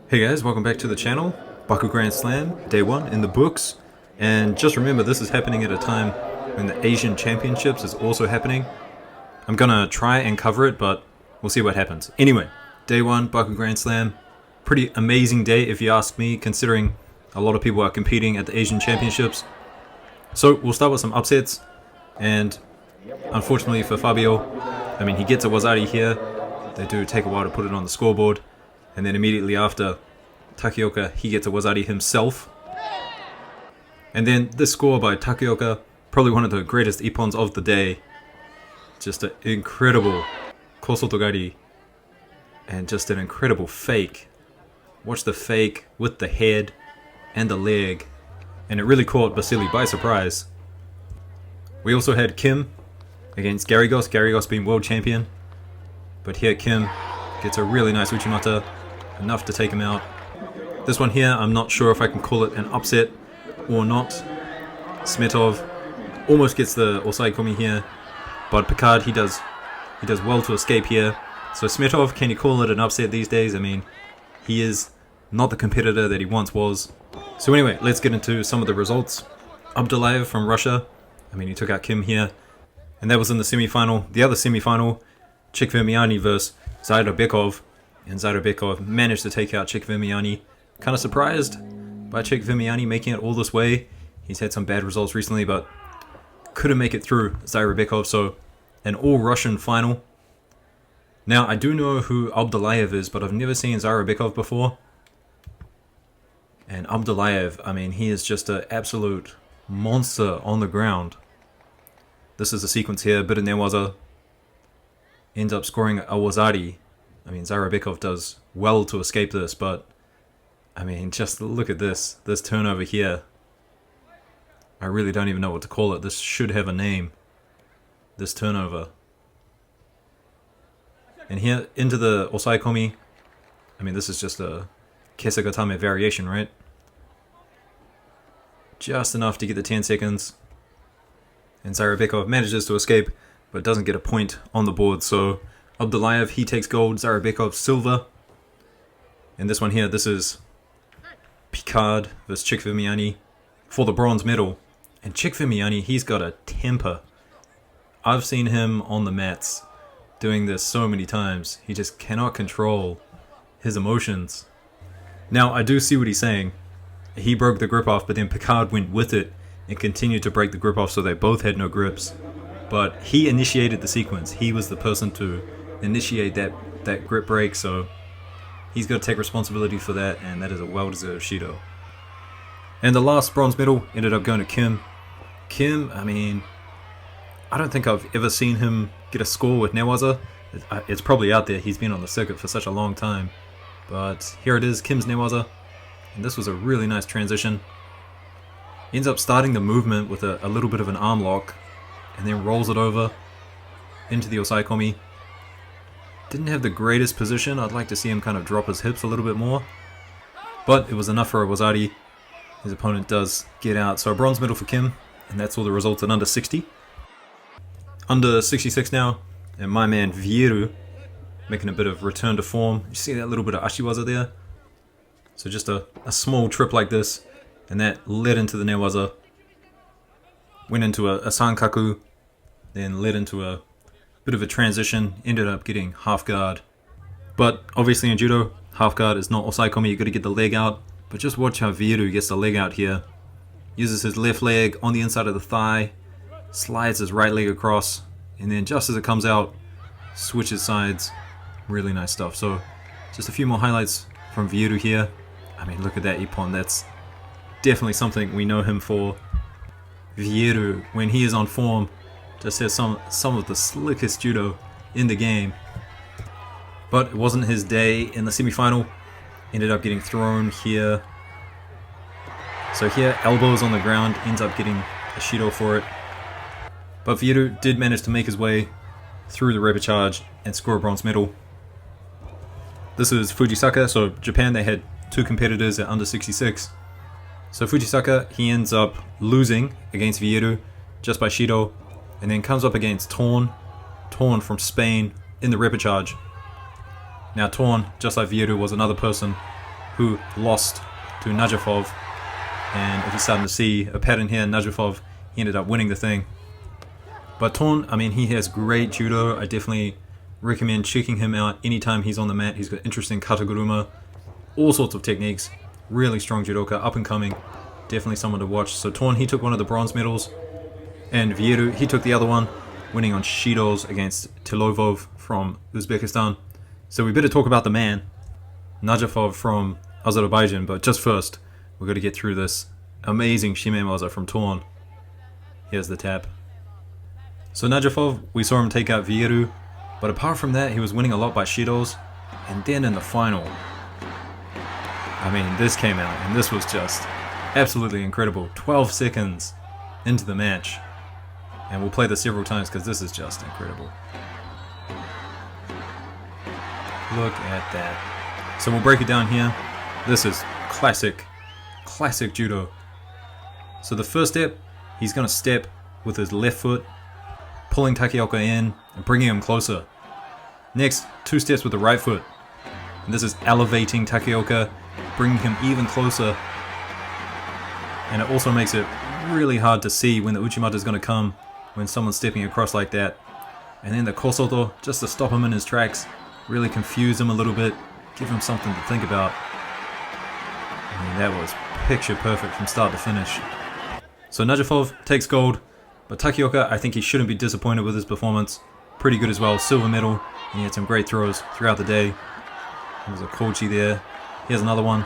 Hey guys, welcome back to the channel. Baku Grand Slam, day 1 in the books. And just remember, this is happening at a time when the Asian Championships is also happening. I'm gonna try and cover it, but we'll see what happens. Anyway, day 1, Baku Grand Slam. Pretty amazing day if you ask me, considering a lot of people are competing at the Asian Championships. So we'll start with some upsets. And unfortunately for Fabio, he gets a wazari here. They do take a while to put it on the scoreboard. And then immediately after, Takeoka, he gets a wazari himself. And then this score by Takeoka, probably one of the greatest ippons of the day. Just an incredible kosotogari. And just an incredible fake. Watch the fake with the head and the leg. And it really caught Vasily by surprise. We also had Kim against Garrigos, Garrigos being world champion. But here Kim gets a really nice uchimata, enough to take him out. This one here, I'm not sure if I can call it an upset or not. Smetov almost gets the osaikomi here, but Picard, he does well to escape here. So Smetov, can you call it an upset these days? He is not the competitor that he once was. So anyway, let's get into some of the results. Abdullayev from Russia, he took out Kim here, and that was in the semi-final. The other semi-final, Chikvermiani versus Zairebekov, and Zairebekov managed to take out Chikvermiani. Kind of surprised by Chikvermiani making it all this way. He's had some bad results recently, but couldn't make it through Zairebekov, so an all-Russian final. Now, I do know who Abdullayev is, but I've never seen Zairebekov before. And Abdullayev, he is just an absolute monster on the ground. This is the sequence here, bit of newaza. Ends up scoring a wazari. Zairebekov does well to escape this, but just look at this turnover here. I really don't even know what to call it. This should have a name. This turnover. And here, into the osaikomi. This is just a kesagatame variation, right? Just enough to get the 10 seconds. And Zairebekov manages to escape, but doesn't get a point on the board, so Abdullayev, he takes gold, Zairebekov silver. And this one here, this is Picard versus Chikvermiani for the bronze medal. And Chikvermiani, he's got a temper. I've seen him on the mats doing this so many times. He just cannot control his emotions. Now, I do see what he's saying. He broke the grip off, but then Picard went with it and continued to break the grip off, so they both had no grips. But he initiated the sequence. He was the person to initiate that grip break, so he's got to take responsibility for that, and that is a well-deserved Shido. And the last bronze medal ended up going to Kim. Kim, I don't think I've ever seen him get a score with newaza. It's probably out there. He's been on the circuit for such a long time. But here it is, Kim's newaza. And this was a really nice transition. He ends up starting the movement with a little bit of an arm lock, and then rolls it over into the osaikomi. Didn't have the greatest position. I'd like to see him kind of drop his hips a little bit more. But it was enough for a wazari. His opponent does get out. So a bronze medal for Kim. And that's all the results at under 60. Under 66 now. And my man Vieru making a bit of return to form. You see that little bit of ashiwaza there? So just a small trip like this. And that led into the newaza. Went into a sankaku. Then led into a bit of a transition, ended up getting half guard. But obviously in judo, half guard is not osaikomi, you got to get the leg out. But just watch how Vieru gets the leg out here. Uses his left leg on the inside of the thigh, slides his right leg across, and then just as it comes out, switches sides. Really nice stuff. So just a few more highlights from Vieru here. Look at that ippon, that's definitely something we know him for. Vieru, when he is on form, just has some of the slickest judo in the game. But it wasn't his day in the semi-final. Ended up getting thrown here. So here, elbows on the ground, ends up getting a Shido for it. But Vieru did manage to make his way through the repechage and score a bronze medal. This is Fujisaka, so Japan, they had 2 competitors at under 66. So Fujisaka, he ends up losing against Vieru just by Shido. And then comes up against Torn from Spain in the repechage. Now Torn, just like Vieru, was another person who lost to Najafov. And if you're starting to see a pattern here, Najafov, he ended up winning the thing. But Torn, I mean, he has great judo. I definitely recommend checking him out anytime he's on the mat. He's got interesting kataguruma, all sorts of techniques. Really strong judoka, up and coming. Definitely someone to watch. So Torn, he took one of the bronze medals. And Vieru, he took the other one, winning on Shidos against Tilovov from Uzbekistan. So we better talk about the man, Najafov from Azerbaijan. But just first, we've got to get through this amazing Shimemaza from Torn. Here's the tap. So Najafov, we saw him take out Vieru, but apart from that, he was winning a lot by Shidos. And then in the final, I mean, this came out, and this was just absolutely incredible. 12 seconds into the match. And we'll play this several times because this is just incredible. Look at that. So we'll break it down here. This is classic judo. So the first step, he's going to step with his left foot, pulling Takeoka in and bringing him closer. Next, 2 steps with the right foot. And this is elevating Takeoka, bringing him even closer. And it also makes it really hard to see when the Uchimata is going to come when someone's stepping across like that. And then the Kosoto, just to stop him in his tracks, really confuse him a little bit, give him something to think about. I mean, that was picture perfect from start to finish. So Najafov takes gold, but Takeoka, I think he shouldn't be disappointed with his performance. Pretty good as well, silver medal, and he had some great throws throughout the day. There was a Kochi there. Here's another one.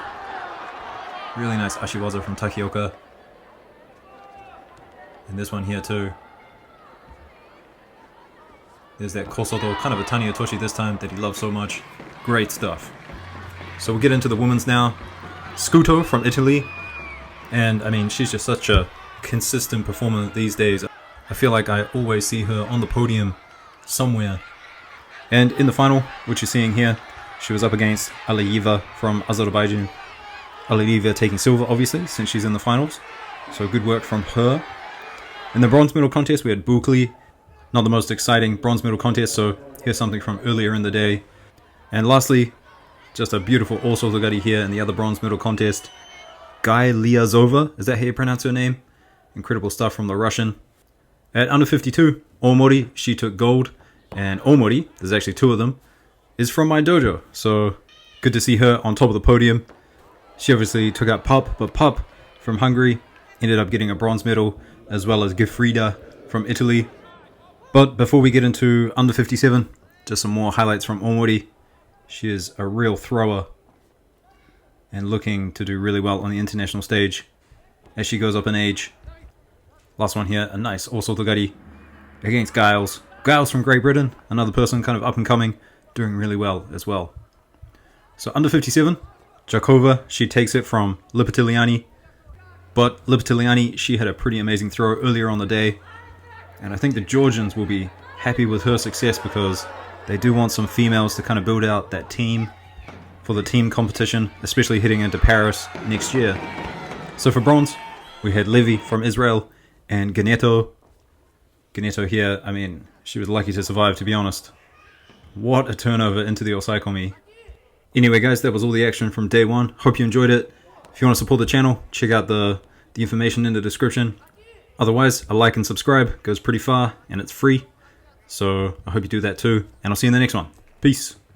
Really nice Ashiwaza from Takeoka. And this one here too. There's that Kosoto, kind of a Tani Otoshi this time that he loves so much. Great stuff. So we'll get into the women's now. Scuto from Italy. And I mean, she's just such a consistent performer these days. I feel like I always see her on the podium somewhere. And in the final, which you're seeing here, she was up against Aliyeva from Azerbaijan. Aliyeva taking silver, obviously, since she's in the finals. So good work from her. In the bronze medal contest, we had Bukli. Not the most exciting bronze medal contest, so here's something from earlier in the day. And lastly, just a beautiful Orsotogari here in the other bronze medal contest. Guy Liazova, is that how you pronounce her name? Incredible stuff from the Russian. At under 52, Omori, she took gold. And Omori, there's actually 2 of them, is from my dojo. So good to see her on top of the podium. She obviously took out Pup, but Pup from Hungary ended up getting a bronze medal, as well as Gifrida from Italy. But before we get into under 57, just some more highlights from Omori. She is a real thrower and looking to do really well on the international stage as she goes up in age. Last one here, a nice Orsotogari against Giles. Giles from Great Britain, another person kind of up and coming, doing really well as well. So under 57, Jakova, she takes it from Lipitiliani. But Lipitiliani, she had a pretty amazing throw earlier on the day. And I think the Georgians will be happy with her success because they do want some females to kind of build out that team for the team competition, especially heading into Paris next year. So for bronze, we had Levy from Israel and Ganeto. Ganeto here, I mean, she was lucky to survive, to be honest. What a turnover into the Osaikomi. Anyway guys, that was all the action from day 1. Hope you enjoyed it. If you want to support the channel, check out the information in the description. Otherwise, a like and subscribe goes pretty far, and it's free. So I hope you do that too, and I'll see you in the next one. Peace.